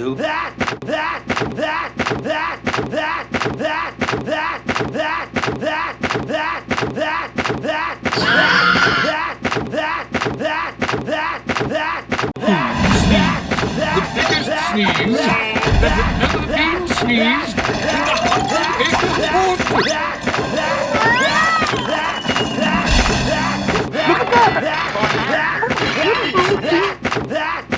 who? The biggest sneeze that had never been sneezed in the 100 acre woods. Look at that!